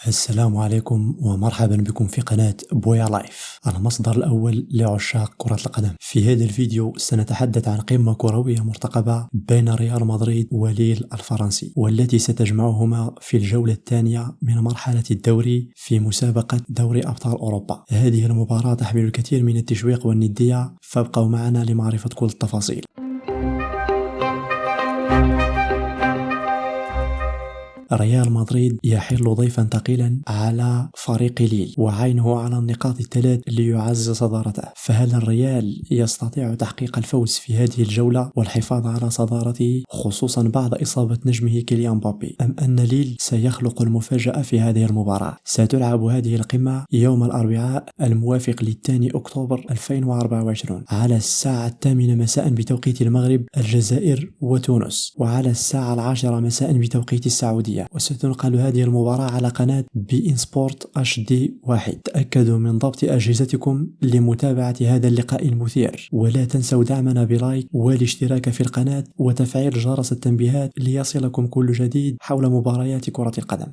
السلام عليكم ومرحبا بكم في قناة بويا لايف، المصدر الأول لعشاق كرة القدم. في هذا الفيديو سنتحدث عن قمة كروية مرتقبة بين ريال مدريد وليل الفرنسي، والتي ستجمعهما في الجولة الثانية من مرحلة الدوري في مسابقة دوري أبطال أوروبا. هذه المباراة تحمل الكثير من التشويق والندية، فابقوا معنا لمعرفة كل التفاصيل. ريال مدريد يحل ضيفا ثقيلا على فريق ليل وعينه على النقاط الثلاث ليعزز صدارته، فهل الريال يستطيع تحقيق الفوز في هذه الجولة والحفاظ على صدارته خصوصا بعد إصابة نجمه كيليان مبابي، أم أن ليل سيخلق المفاجأة في هذه المباراة؟ ستلعب هذه القمة يوم الأربعاء الموافق ل2 أكتوبر 2024 على الساعة 8 مساء بتوقيت المغرب، الجزائر وتونس، وعلى الساعة 10 مساء بتوقيت السعودية. وستنقل هذه المباراة على قناة بي إن سبورت HD1. تأكدوا من ضبط أجهزتكم لمتابعة هذا اللقاء المثير، ولا تنسوا دعمنا بلايك والاشتراك في القناة وتفعيل جرس التنبيهات ليصلكم كل جديد حول مباريات كرة القدم.